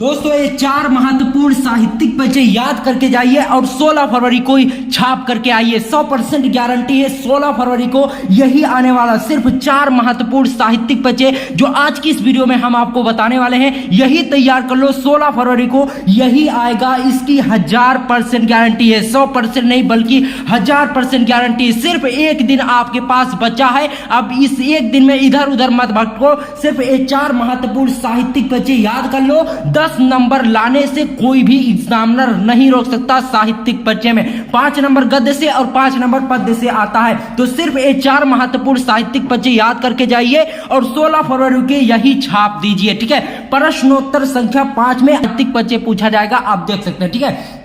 दोस्तों ये 4 महत्वपूर्ण साहित्यिक पर्चे याद करके जाइए और 16 फरवरी को छाप करके आइए। 100% गारंटी है 16 फरवरी को यही आने वाला सिर्फ 4 महत्वपूर्ण साहित्यिक पर्चे जो आज की इस वीडियो में हम आपको बताने वाले हैं, यही तैयार कर लो। 16 फरवरी को यही आएगा, इसकी 1000% गारंटी है। 100% नहीं बल्कि 1000% गारंटी है। सिर्फ एक दिन आपके पास बचा है, अब इस एक दिन में इधर उधर मत भटको। सिर्फ ये 4 महत्वपूर्ण साहित्यिक पर्चे याद कर लो। 10 नंबर लाने से कोई भी एग्जामिनर नहीं रोक सकता। साहित्यिक पर्चे में 5 नंबर गद्य से और 5 नंबर पद्य से आता है। तो सिर्फ ये 4 महत्वपूर्ण साहित्यिक पर्चे याद करके जाइए और 16 फरवरी के यही छाप दीजिए, ठीक है। प्रश्नोत्तर संख्या 5 में साहित्यिक पर्चे पूछा जाएगा, आप देख सकते हैं, ठीक है।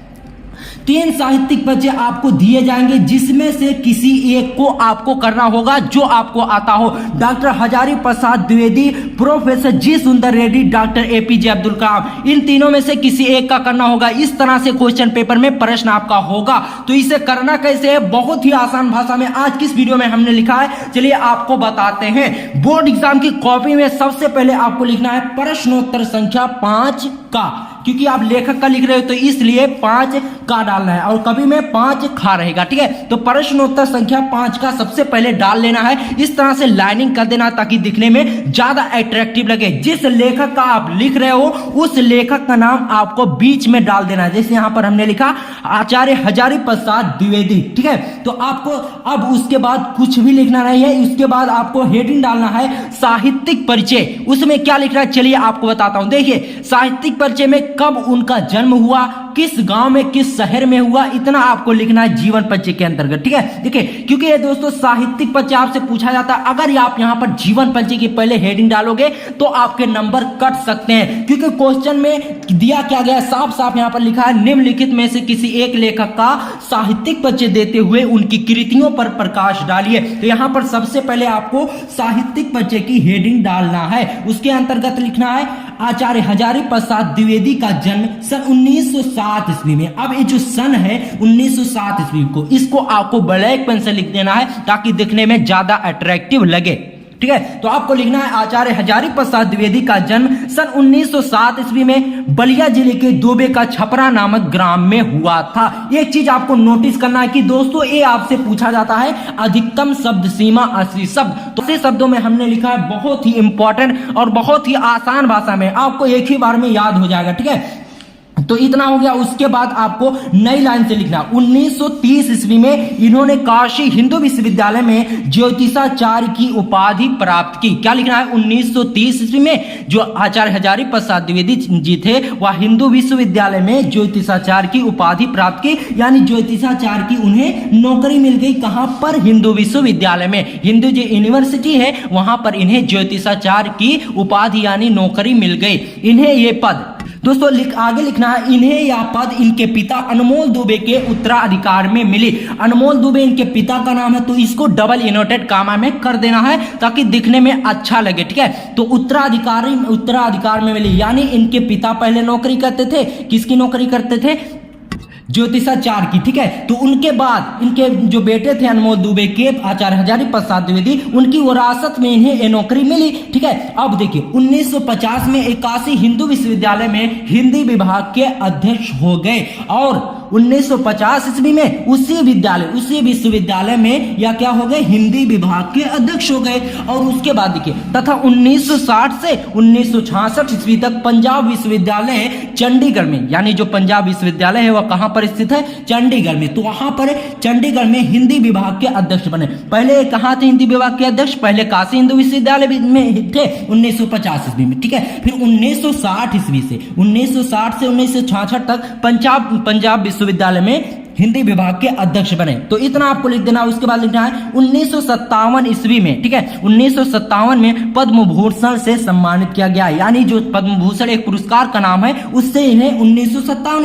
3 साहित्यिक पर्चे आपको दिए जाएंगे जिसमें से किसी एक को आपको करना होगा जो आपको आता हो। डॉक्टर हजारी प्रसाद द्विवेदी, प्रोफेसर जी सुंदर रेड्डी, डॉक्टर एपीजे अब्दुल कलाम, इन तीनों में से किसी एक का करना होगा। इस तरह से क्वेश्चन पेपर में प्रश्न आपका होगा। तो इसे करना कैसे है, बहुत ही आसान भाषा में आज की इस वीडियो में हमने लिखा है, चलिए आपको बताते हैं। बोर्ड एग्जाम की कॉपी में सबसे पहले आपको लिखना है प्रश्नोत्तर संख्या 5 का, क्योंकि आप लेखक का लिख रहे हो तो इसलिए 5 का डालना है और कभी में 5 खा रहेगा, ठीक है। तो प्रश्नोत्तर संख्या 5 का सबसे पहले डाल लेना है। इस तरह से लाइनिंग कर देना ताकि दिखने में ज्यादा अट्रैक्टिव लगे। जिस लेखक का आप लिख रहे हो उस लेखक का नाम आपको बीच में डाल देना है। जैसे यहां पर हमने लिखा आचार्य हजारी प्रसाद द्विवेदी, ठीक है। तो आपको अब उसके बाद कुछ भी लिखना नहीं है। उसके बाद आपको हेडिंग डालना है साहित्यिक परिचय। उसमें क्या लिख रहा है चलिए आपको बताता हूं। देखिए साहित्यिक परिचय में कब उनका जन्म हुआ, किस गांव में, किस शहर में हुआ, इतना आपको लिखना है जीवन परिचय के अंतर्गत, ठीक है। देखिए क्योंकि ये दोस्तों साहित्यिक परिचय आपसे पूछा जाता है, अगर आप यहां पर जीवन परिचय की पहले हेडिंग डालोगे तो आपके नंबर कट सकते हैं। क्योंकि क्वेश्चन में दिया क्या गया, साफ साफ यहां पर लिखा है निम्नलिखित में से किसी एक लेखक का साहित्यिक परिचय देते हुए उनकी कृतियों पर प्रकाश डालिए। तो यहां पर सबसे पहले आपको साहित्यिक परिचय की हेडिंग डालना है। उसके अंतर्गत लिखना है आचार्य हजारी प्रसाद द्विवेदी का जन्म सन 1907 ईस्वी में। अब ये जो सन है 1907 ईस्वी को, इसको आपको ब्लैक पेन से लिख देना है ताकि दिखने में ज्यादा अट्रैक्टिव लगे, ठीक है। तो आपको लिखना है आचार्य हजारी प्रसाद द्विवेदी का जन्म सन 1907 ईस्वी में बलिया जिले के दोबे का छपरा नामक ग्राम में हुआ था। एक चीज आपको नोटिस करना है कि दोस्तों ये आपसे पूछा जाता है अधिकतम शब्द सीमा 80 शब्द। तो 80 शब्दों में हमने लिखा है, बहुत ही इंपॉर्टेंट और बहुत ही आसान भाषा में, आपको एक ही बार में याद हो जाएगा, ठीक है। तो इतना हो गया। उसके बाद आपको नई लाइन से लिखना 1930 ईस्वी में इन्होंने काशी हिंदू विश्वविद्यालय में ज्योतिषाचार्य की उपाधि प्राप्त की। क्या लिखना है, 1930 ईस्वी में जो आचार्य हजारी प्रसाद द्विवेदी जी थे वह हिंदू विश्वविद्यालय में ज्योतिषाचार्य की उपाधि प्राप्त की, यानी ज्योतिषाचार्य की उन्हें नौकरी मिल गई। कहां पर, हिंदू विश्वविद्यालय में, हिंदू जो यूनिवर्सिटी है वहां पर इन्हें ज्योतिषाचार्य की उपाधि यानी नौकरी मिल गई। इन्हें ये पद दोस्तों आगे लिखना है, इन्हें यह पद इनके पिता अनमोल दुबे के उत्तराधिकार में मिली। अनमोल दुबे इनके पिता का नाम है, तो इसको डबल इनवर्टेड कामा में कर देना है ताकि दिखने में अच्छा लगे, ठीक है। तो उत्तराधिकार में मिली, यानी इनके पिता पहले नौकरी करते थे, किसकी नौकरी करते थे, ज्योतिषाचार्य की, ठीक है। तो उनके बाद इनके जो बेटे थे अनमोल दुबे के, आचार्य हजारी प्रसाद द्विवेदी, उनकी विरासत में इन्हें ये नौकरी मिली, ठीक है। अब देखिए 1950 में काशी हिंदू विश्वविद्यालय में हिंदी विभाग के अध्यक्ष हो गए और 1950 ईस्वी में उसी विश्वविद्यालय में या क्या हो गए, हिंदी विभाग के अध्यक्ष हो गए। और उसके बाद देखिए तथा 1960 से 1966 ईस्वी तक पंजाब विश्वविद्यालय चंडीगढ़ में, यानी जो पंजाब विश्वविद्यालय है वह कहां पर स्थित है, चंडीगढ़ में। तो वहां पर चंडीगढ़ में हिंदी विभाग के अध्यक्ष बने। पहले कहां थे हिंदी विभाग के अध्यक्ष, पहले काशी हिंदू विश्वविद्यालय में थे 1950 ईस्वी में, ठीक है। फिर 1960 ईस्वी से 1960 से 1966 तक पंजाब विश्वविद्यालय में हिंदी विभाग के अध्यक्ष बने। तो इतना आपको लिख देना। उसके बाद लिखना है 1957 ईस्वी में, ठीक है, 1957 में पद्म भूषण से सम्मानित किया गया, यानी जो पद्म भूषण एक पुरस्कार का नाम है उससे इन्हें 1957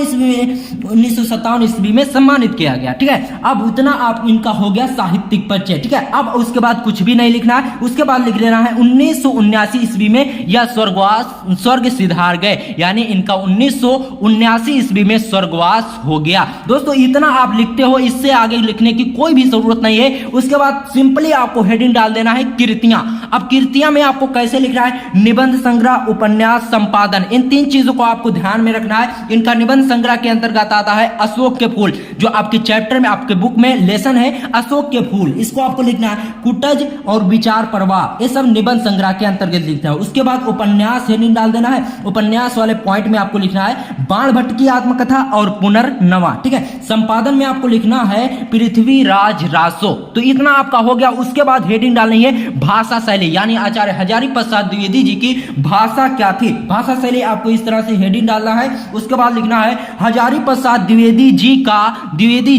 ईस्वी में सम्मानित किया गया, ठीक है। अब उतना आप इनका हो गया साहित्यिक परिचय, ठीक है। अब उसके बाद कुछ भी नहीं लिखना है। उसके बाद लिख लेना है 1979 ईस्वी में यह स्वर्ग सिधार गए, यानी इनका 1979 ईस्वी में स्वर्गवास हो गया। दोस्तों इतना इतना आप लिखते हो, इससे आगे लिखने की कोई भी जरूरत नहीं है। उसके बाद सिंपली आपको हेडिंग डाल देना है कृतियां। अब कृतियां में आपको कैसे लिखना है, निबंध संग्रह, उपन्यास, संपादन, इन 3 चीजों को आपको ध्यान में रखना है। इनका निबंध संग्रह के अंतर्गत आता है अशोक के फूल, जो आपके चैप्टर में, आपके बुक में लेसन है अशोक के फूल, इसको आपको लिखना है। कुटज और विचार प्रवाह, ये सब निबंध संग्रह के अंतर्गत लिखना है। उसके बाद उपन्यास हेडिंग डाल देना है। उपन्यास वाले पॉइंट में आपको लिखना है बाणभट्ट की आत्मकथा और पुनर्नवा, ठीक है। संपादन में आपको लिखना है पृथ्वीराज रासो। तो इतना आपका हो गया। उसके बाद हेडिंग डालनी है भाषा शैली, यानी आचार्य हजारी प्रसाद द्विवेदी जी की भाषा क्या थी। भाषा शैली आपको इस तरह से हेडिंग डालना है। उसके बाद लिखना है हजारी प्रसाद द्विवेदी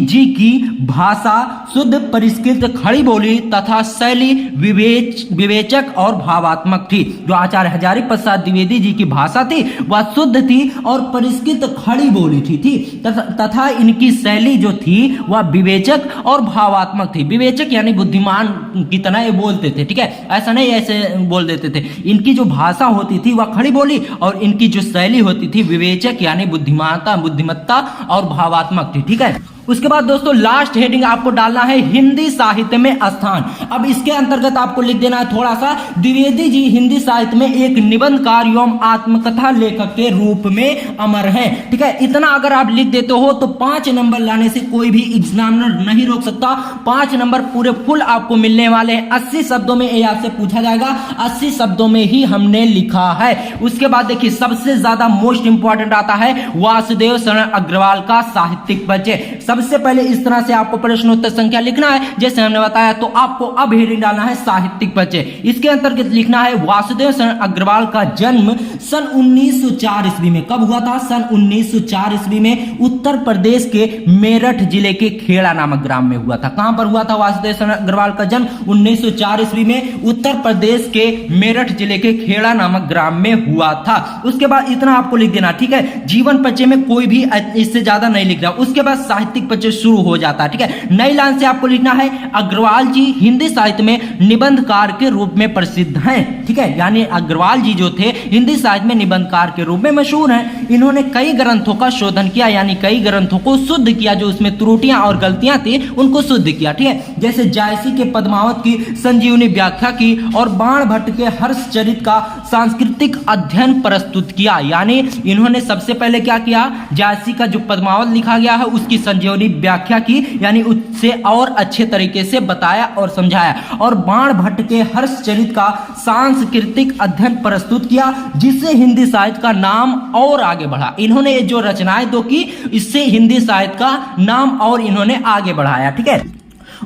जी की भाषा शुद्ध, परिष्कृत, खड़ी बोली तथा शैली विवेचक और भावात्मक थी। जो आचार्य हजारी प्रसाद द्विवेदी जी की भाषा थी वह शुद्ध थी और परिष्कृत, खड़ी बोली थी तथा इनकी शैली जो थी वह विवेचक और भावात्मक थी। विवेचक यानी बुद्धिमान की तरह ये बोलते थे, ठीक है, ऐसा नहीं ऐसे बोल देते थे। इनकी जो भाषा होती थी वह खड़ी बोली और इनकी जो शैली होती थी विवेचक यानी बुद्धिमत्ता और भावात्मक थी, ठीक है। उसके बाद दोस्तों लास्ट हेडिंग आपको डालना है हिंदी साहित्य में स्थान। अब इसके अंतर्गत आपको लिख देना है थोड़ा सा, द्विवेदी जी हिंदी साहित्य में एक निबंधकार एवं आत्मकथा लेखक के रूप में अमर हैं, ठीक है। इतना अगर आप लिख देते हो तो 5 नंबर लाने से कोई भी एग्जामिनर नहीं रोक सकता। 5 नंबर पूरे फुल आपको मिलने वाले हैं। 80 शब्दों में ये आपसे पूछा जाएगा, 80 शब्दों में ही हमने लिखा है। उसके बाद देखिए सबसे ज्यादा मोस्ट इंपॉर्टेंट आता है वासुदेव शरण अग्रवाल का साहित्यिक परिचय। सबसे पहले इस तरह से आपको प्रश्नोत्तर संख्या लिखना है जैसे हमने बताया। तो आपको अब हेडिंग डालना है साहित्यिक परिचय। इसके अंतर्गत लिखना है वासुदेव शरण अग्रवाल का जन्म सन 1904 ईस्वी में। कब हुआ था? सन 1904 ईस्वी में उत्तर प्रदेश के मेरठ जिले के खेड़ा नामक ग्राम में हुआ था। कहां पर हुआ था वासुदेव शरण अग्रवाल का जन्म? 1904 ईस्वी में उत्तर प्रदेश के मेरठ जिले के खेड़ा नामक ग्राम में हुआ था। उसके बाद इतना आपको लिख देना, ठीक है। जीवन परिचय में कोई भी इससे ज्यादा नहीं लिख रहा। उसके बाद साहित्यिक परिचय शुरू हो जाता है, ठीक है। नई लाइन से आपको लिखना है अग्रवाल जी हिंदी साहित्य में निबंधकार के रूप में प्रसिद्ध हैं, ठीक है। यानी अग्रवाल जी जो थे हिंदी साहित्य में निबंधकार के रूप में मशहूर हैं। इन्होंने कई ग्रंथों का शोधन किया, यानी कई ग्रंथों को शुद्ध किया, जो उसमें त्रुटियां और गलतियां थी उनको शुद्ध किया, ठीक है। जैसे जायसी के पद्मावत की संजीवनी व्याख्या की और बाणभट्ट के हर्षचरित का सांस्कृतिक अध्ययन प्रस्तुत किया। यानी इन्होंने सबसे पहले क्या किया, जायसी का जो पद्मावत लिखा गया है उसकी संजीवनी व्याख्या की, यानी उससे और अच्छे तरीके से बताया और समझाया। और बाणभट्ट के हर्षचरित का सांस्कृतिक अध्ययन प्रस्तुत किया, जिससे हिंदी साहित्य का नाम और आगे बढ़ा। इन्होंने जो रचनाएं दो की, इससे हिंदी साहित्य का नाम और इन्होंने आगे बढ़ाया, ठीक है।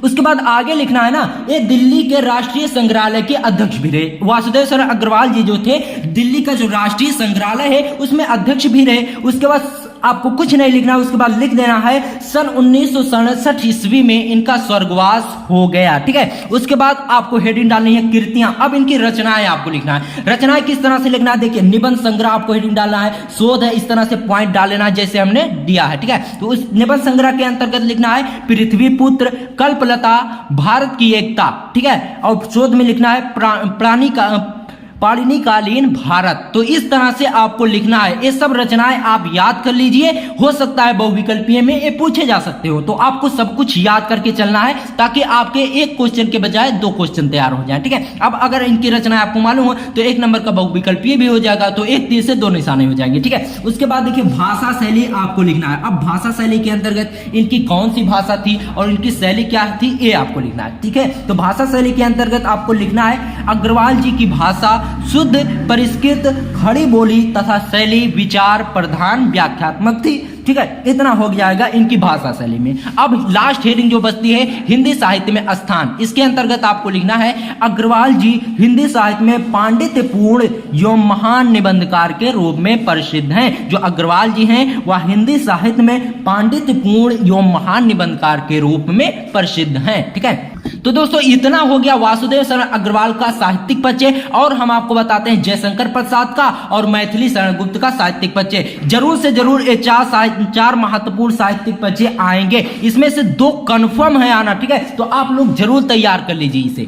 उसके बाद आगे लिखना है ना, ये दिल्ली के राष्ट्रीय संग्रहालय के अध्यक्ष भी रहे। वासुदेव शरण अग्रवाल जी जो थे दिल्ली का जो राष्ट्रीय संग्रहालय है उसमें अध्यक्ष भी रहे। उसके बाद आपको कुछ नहीं लिखना, उसके बाद लिख देना है सन 1967 ईस्वी में इनका स्वर्गवास हो गया, ठीक है। उसके बाद आपको हेडिंग डालनी है कृतियां। अब इनकी रचनाएं आपको लिखना है। रचनाएं किस तरह से लिखना है, देखिए निबंध संग्रह आपको हेडिंग डालना है, शोध है, इस तरह से पॉइंट डाल लेना जैसे हमने दिया है, ठीक है। तो उस निबंध संग्रह के अंतर्गत लिखना है पृथ्वी पुत्र, कल्पलता, भारत की एकता, ठीक है। और शोध में लिखना है पाणिनिकालीन भारत। तो इस तरह से आपको लिखना है। ये सब रचनाएं आप याद कर लीजिए, हो सकता है बहुविकल्पीय में ये पूछे जा सकते हो। तो आपको सब कुछ याद करके चलना है ताकि आपके एक क्वेश्चन के बजाय 2 क्वेश्चन तैयार हो जाए, ठीक है। अब अगर इनकी रचनाएं आपको मालूम हो तो 1 नंबर का बहुविकल्पीय भी हो जाएगा, तो 1 तीर से 2 निशाने हो जाएंगे, ठीक है। उसके बाद देखिए भाषा शैली आपको लिखना है। अब भाषा शैली के अंतर्गत इनकी कौन सी भाषा थी और इनकी शैली क्या थी ये आपको लिखना है, ठीक है। तो भाषा शैली के अंतर्गत आपको लिखना है अग्रवाल जी की भाषा शुद्ध, परिष्कृत, खड़ी बोली तथा शैली विचार प्रधान व्याख्यात्मक थी, ठीक है। इतना हो जाएगा इनकी भाषा शैली में। अब लास्ट हेडिंग जो बचती है हिंदी साहित्य में स्थान, इसके अंतर्गत आपको लिखना है अग्रवाल जी हिंदी साहित्य में पांडित्यपूर्ण एवं महान निबंधकार के रूप में प्रसिद्ध हैं। जो अग्रवाल जी हैं वह हिंदी साहित्य में पांडित्यपूर्ण एवं महान निबंधकार के रूप में प्रसिद्ध हैं, ठीक है। तो दोस्तों इतना हो गया वासुदेव शरण अग्रवाल का साहित्यिक परिचय। और हम आपको बताते हैं जयशंकर प्रसाद का और मैथिली शरण गुप्त का साहित्यिक परिचय। जरूर से जरूर ये 4 महत्वपूर्ण साहित्यिक परिचय आएंगे। इसमें से 2 कंफर्म है आना, ठीक है। तो आप लोग जरूर तैयार कर लीजिए इसे।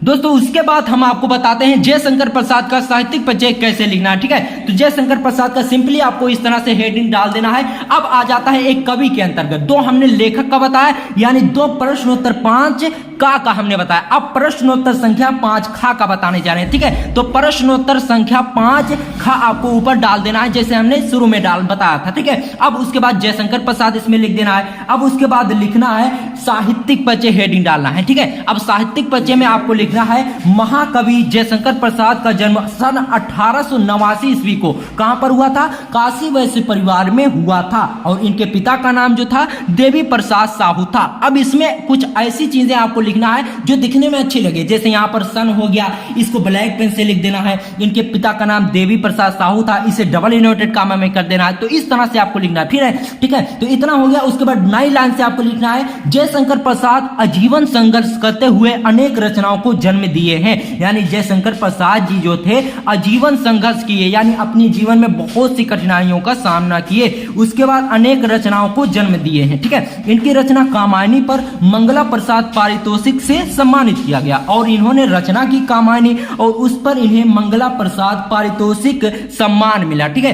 दोस्तों उसके बाद हम आपको बताते हैं जयशंकर प्रसाद का साहित्यिक परिचय कैसे लिखना है। ठीक है, तो जयशंकर प्रसाद का सिंपली आपको इस तरह से हेडिंग डाल देना है। अब आ जाता है एक कवि के अंतर्गत। दो हमने लेखक का बताया, यानी दो प्रश्नोत्तर 5 का हमने बताया। अब प्रश्नोत्तर संख्या 5 खा का बताने जा रहे हैं। ठीक है, तो प्रश्नोत्तर संख्या 5 खा आपको ऊपर डाल देना है, जैसे हमने शुरू में बताया था। ठीक है, अब उसके बाद जयशंकर प्रसाद इसमें लिख देना है। अब उसके बाद लिखना है साहित्यिक परिचय, हेडिंग डालना है। ठीक है, अब साहित्यिक परिचय में आपको लिखना है महाकवि जयशंकर प्रसाद का जन्म सन 1889 ईस्वी को कहां पर हुआ था? काशी वैश्य परिवार में हुआ था, और इनके पिता का नाम जो था देवी प्रसाद साहू था। अब इसमें कुछ ऐसी चीजें आपको लिखना है जो दिखने में अच्छी लगे, जैसे यहां पर सन हो गया, इसको ब्लैक पेन से लिख देना है। इनके पिता का नाम देवी प्रसाद साहू था, इसे डबल इनवर्टेड कामा में कर देना है। तो इस तरह से आपको लिखना है। फिर है, ठीक है, तो इतना हो गया। उसके बाद 9 लाइन से आपको लिखना है जयशंकर प्रसाद आजीवन संघर्ष करते हुए अनेक रचनाओं को जन्म दिए हैं। यानी जयशंकर प्रसाद जी जो थे आजीवन संघर्ष किए, यानी अपने जीवन में बहुत सी कठिनाइयों का सामना किए, उसके बाद अनेक रचनाओं को जन्म दिए हैं। ठीक है, इनकी रचना कामायनी पर मंगला प्रसाद पारितोषिक से सम्मानित किया गया, और इन्होंने रचना की कामायनी और उस पर इन्हें मंगला प्रसाद पारितोषिक सम्मान मिला। ठीक है,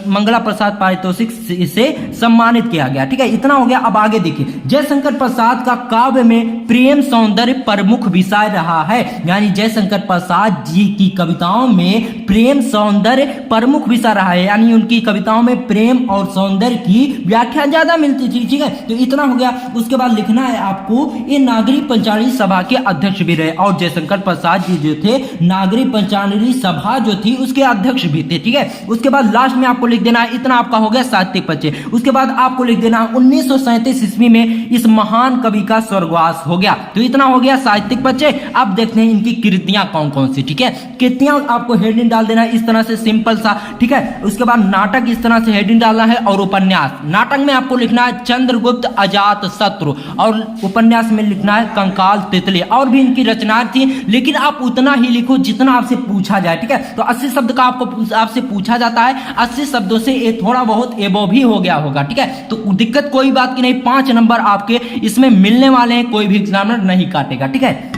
मंगला प्रसाद पारितोषिक से सम्मानित किया गया। ठीक है, इतना हो गया। अब आगे देखिए, जयशंकर प्रसाद का काव्य में प्रेम सौंदर्य प्रमुख विषय रहा है। यानी जयशंकर प्रसाद जी की कविताओं में प्रेम सौंदर्य प्रमुख विषय रहा है, यानी उनकी कविताओं में प्रेम और सौंदर्य की व्याख्या ज्यादा मिलती थी। ठीक है, तो इतना हो गया। उसके बाद लिखना है आपको ये नागरिक पंचायती सभा के अध्यक्ष भी रहे, और जयशंकर प्रसाद जी जो थे नागरिक पंचायती सभा जो थी उसके अध्यक्ष भी थे। ठीक है, उसके बाद लास्ट में आपको लिख देना है, इतना आपका हो गया साहित्यिक परिचय। उसके बाद आपको लिख देना 1937 ईस्वी में इस महान कवि का स्वर्गवास हो गया। तो इतना हो गया साहित्यिक परिचय। अब देखते हैं इनकी कृतियां कौन कौन सी। ठीक है, कृतियां आपको हेडिंग डाल देना है इस तरह से, सिंपल सा। ठीक है, उसके बाद नाटक इस तरह से हेडिंग डालना है, और उपन्यास, नाटक में आपको लिखना है चंद्रगुप्त अजात शत्रु, और उपन्यास में लिखना है कंकाल तितली। और भी इनकी रचनाएं थी, लेकिन आप उतना ही लिखो जितना आपसे पूछा जाए। ठीक है, तो 80 शब्द का आपको आपसे पूछा जाता है, 80 शब्दों से ये थोड़ा बहुत एबो भी हो गया होगा। ठीक है, तो दिक्कत कोई बात की नहीं, 5 नंबर आपके इसमें मिलने वाले हैं, कोई भी एग्जामिनर नहीं काटेगा। ठीक है,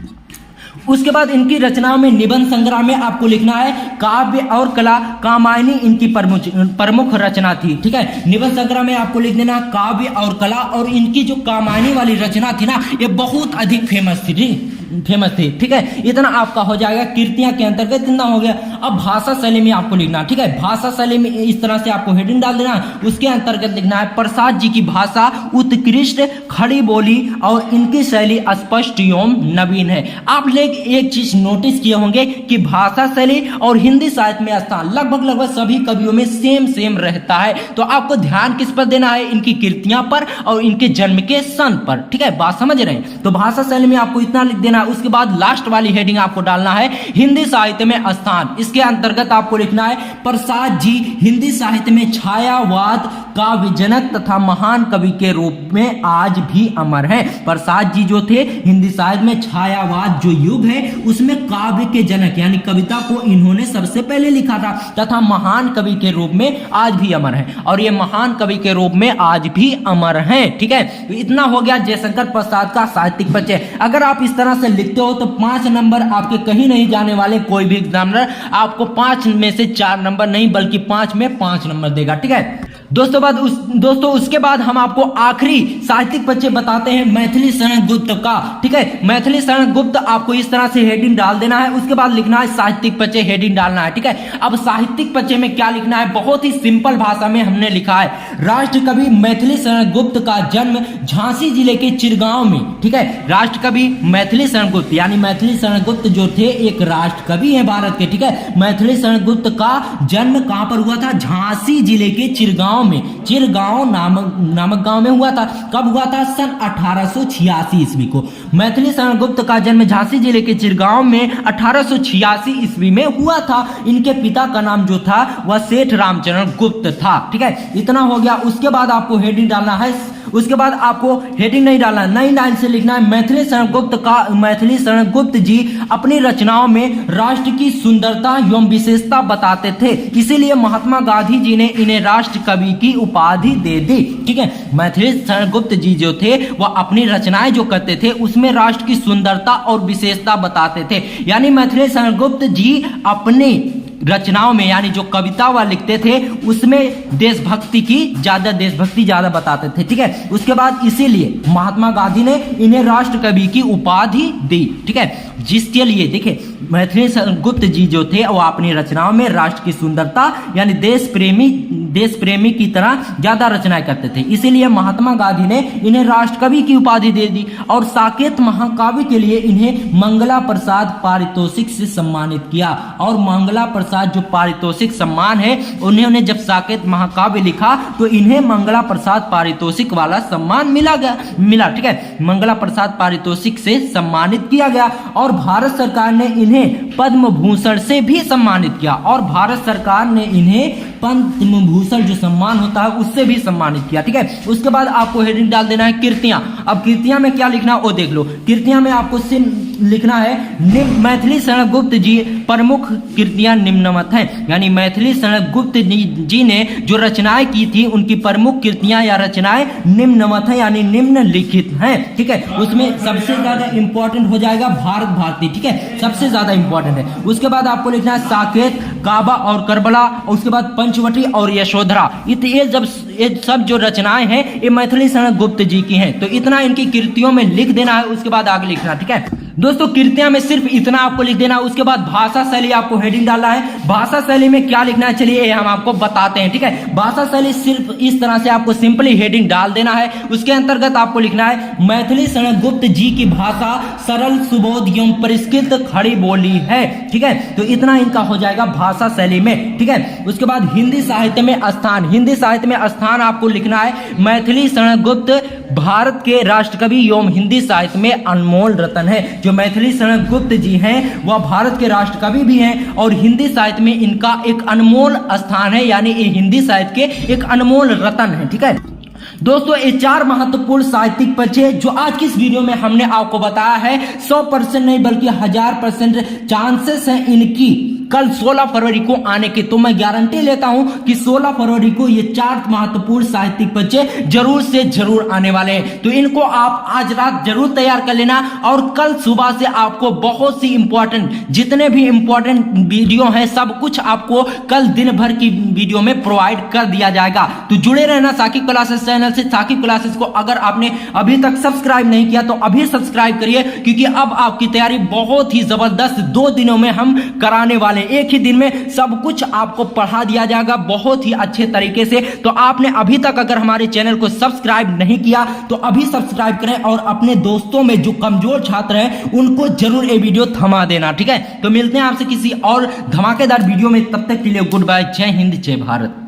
उसके बाद इनकी रचनाओं में निबंध संग्रह में आपको लिखना है काव्य और कला कामायनी इनकी प्रमुख रचना थी। ठीक है, निबंध संग्रह में आपको लिख देना काव्य और कला, और इनकी जो कामायनी वाली रचना थी ना, ये बहुत अधिक फेमस थी। ठीक है, इतना आपका हो जाएगा। कृतियां के अंतर्गत इतना हो गया। अब भाषा शैली में आपको लिखना। ठीक है, भाषा शैली में इस तरह से आपको हेडिंग डाल देना, उसके अंतर्गत लिखना है प्रसाद जी की भाषा उत्कृष्ट, खड़ी बोली और इनकी शैली स्पष्ट एवं नवीन है। आप एक चीज नोटिस किए होंगे कि भाषा शैली और हिंदी साहित्य में स्थान लगभग सभी कवियों में सेम रहता है। तो आपको ध्यान किस पर देना है? इनकी कृतियां पर और इनके जन्म के सन पर। ठीक है, बात समझ रहे हैं? तो भाषा शैली में आपको इतना लिख देना। उसके बाद लास्ट वाली हेडिंग आपको डालना है हिंदी साहित्य में स्थान। इसके अंतर्गत आपको लिखना है प्रसाद जी हिंदी साहित्य में छायावाद काव्य जनक तथा महान कवि के रूप में आज भी अमर है। प्रसाद जी जो थे हिंदी साहित्य में छायावाद जो युग है उसमें काव्य के जनक यानी कविता को इन्होंने सबसे पहले लिखा था तथा महान कवि के रूप में आज भी अमर है, और ये महान कवि के रूप में आज भी अमर हैं। ठीक है, तो इतना हो गया जयशंकर प्रसाद का साहित्यिक परिचय। अगर आप इस तरह से लिखते हो तो 5 नंबर आपके कहीं नहीं जाने वाले। कोई भी एग्जामिनर आपको 5 में से 4 नंबर नहीं बल्कि 5 में 5 नंबर देगा। ठीक है दोस्तों, उसके बाद हम आपको आखिरी साहित्यिक परिचय बताते हैं मैथिली शरण गुप्त का। ठीक है, मैथिली शरण गुप्त आपको इस तरह से हेडिंग डाल देना है। उसके बाद लिखना है साहित्यिक परिचय, हेडिंग डालना है। ठीक है, अब साहित्यिक परिचय में क्या लिखना है? बहुत ही सिंपल भाषा में हमने लिखा है राष्ट्र कवि मैथिली शरण गुप्त का जन्म झांसी जिले के चिरगांव में। ठीक है, राष्ट्र कवि मैथिली शरण गुप्त यानी मैथिली शरण गुप्त जो थे एक राष्ट्र कवि हैं भारत के। ठीक है, मैथिली शरण गुप्त का जन्म कहां पर हुआ था? झांसी जिले के चिरगांव नामक गांव में हुआ था। कब हुआ था? सन 1886 ईस्वी को। मैथिली शरण गुप्त का जन्म झांसी जिले के चिरगांव में 1886 ईस्वी में हुआ था। इनके पिता का नाम जो था वह सेठ रामचरण गुप्त था। ठीक है, इतना हो गया। उसके बाद आपको हेडिंग डालना है उसके बाद आपको हेडिंग नहीं डालना, नई लाइन से लिखना है मैथिली शरण गुप्त जी अपनी रचनाओं में राष्ट्र की सुंदरता एवं विशेषता बताते थे, इसीलिए महात्मा गांधी जी ने इन्हें राष्ट्र कवि की उपाधि दे दी। ठीक है, मैथिली शरण गुप्त जी जो थे वह अपनी रचनाएं जो करते थे उसमें राष्ट्र की सुंदरता और विशेषता बताते थे। यानी मैथिली शरण गुप्त जी अपनी रचनाओं में यानी जो कविता वह लिखते थे उसमें देशभक्ति ज्यादा बताते थे। ठीक है, उसके बाद इसीलिए महात्मा गांधी ने इन्हें राष्ट्र कवि की उपाधि दी। ठीक है, जिसके लिए देखिए मैथिली शरण गुप्त जी जो थे वो अपनी रचनाओं में राष्ट्र की सुंदरता यानी देश प्रेमी की तरह ज्यादा रचनाएं करते थे, इसीलिए महात्मा गांधी ने इन्हें राष्ट्र कवि की उपाधि दे दी। और साकेत महाकाव्य के लिए इन्हें मंगला प्रसाद पारितोषिक से सम्मानित किया। और मंगला प्रसाद जो पारितोषिक सम्मान है, उन्होंने जब साकेत महाकाव्य लिखा तो इन्हें मंगला प्रसाद पारितोषिक वाला सम्मान मिला। ठीक है, मंगला प्रसाद पारितोषिक से सम्मानित किया गया। और भारत सरकार ने इन्हें पद्म भूषण से भी सम्मानित किया। और भारत सरकार ने इन्हें पद्म भूषण जो सम्मान होता है उससे भी सम्मानित किया। ठीक है, उसके बाद आपको हेडिंग डाल देना है कृतियां। अब कृतियां में क्या लिखना वो देख लो। कृतियां में आपको लिखना है मैथिली शरण गुप्त जी प्रमुख कृतियां निम्नवत हैं। यानी मैथिली शरण गुप्त जी ने जो रचनाएं की थी उनकी प्रमुख कृतियां या रचनाएं निम्नवत हैं यानी निम्नलिखित हैं। ठीक है, उसमें सबसे ज्यादा इंपॉर्टेंट हो जाएगा भारत भारती। ठीक है, सबसे ज्यादा इंपॉर्टेंट है। उसके बाद आपको लिखना है साकेत, काबा और करबला, उसके बाद पंचवटी और यशोधरा। ये सब जो रचनाएं हैं ये मैथिली शरण गुप्त जी की हैं, तो इतना इनकी कृतियों में लिख देना है। उसके बाद आगे लिखना। ठीक है दोस्तों, कृतियां में सिर्फ इतना आपको लिख देना। उसके बाद भाषा शैली आपको हेडिंग डालना है। भाषा शैली में क्या लिखना है चलिए हम आपको बताते हैं। ठीक है, भाषा शैली सिर्फ इस तरह से आपको सिंपली हेडिंग डाल देना है। उसके अंतर्गत आपको लिखना है मैथिली शरण गुप्त जी की भाषा सरल सुबोध एवं परिष्कृत खड़ी बोली है। ठीक है, तो इतना इनका हो जाएगा भाषा शैली में। ठीक है, उसके बाद हिंदी साहित्य में स्थान। हिंदी साहित्य में स्थान आपको लिखना है मैथिली शरण गुप्त भारत के राष्ट्रकवि एवं हिंदी साहित्य में अनमोल रतन है। जो मैथिली शरण गुप्त जी हैं वह भारत के राष्ट्रकवि भी हैं और हिंदी साहित्य में इनका एक अनमोल स्थान है, यानी ये हिंदी साहित्य के एक अनमोल रतन है। ठीक है दोस्तों, ये 4 महत्वपूर्ण साहित्यिक परिचय जो आज की इस वीडियो में हमने आपको बताया है 100% नहीं बल्कि 1000% चांसेस हैं इनकी कल 16 फरवरी को आने के। तो मैं गारंटी लेता हूं कि 16 फरवरी को ये 4 महत्वपूर्ण साहित्यिक परिचय जरूर से जरूर आने वाले हैं। तो इनको आप आज रात जरूर तैयार कर लेना और कल सुबह से आपको बहुत सी इंपॉर्टेंट जितने भी इंपॉर्टेंट वीडियो हैं सब कुछ आपको कल दिन भर की वीडियो में प्रोवाइड कर दिया जाएगा। तो जुड़े रहना साकिब क्लासेस चैनल से। साकिब क्लासेस को अगर आपने अभी तक सब्सक्राइब नहीं किया तो अभी सब्सक्राइब करिए, क्योंकि अब आपकी तैयारी बहुत ही जबरदस्त 2 दिनों में हम कराने वाले। एक ही दिन में सब कुछ आपको पढ़ा दिया जाएगा बहुत ही अच्छे तरीके से। तो आपने अभी तक अगर हमारे चैनल को सब्सक्राइब नहीं किया तो अभी सब्सक्राइब करें और अपने दोस्तों में जो कमजोर छात्र हैं उनको जरूर ये वीडियो थमा देना। ठीक है, तो मिलते हैं आपसे किसी और धमाकेदार वीडियो में, तब तक के लिए गुड बाय, जय हिंद जय भारत।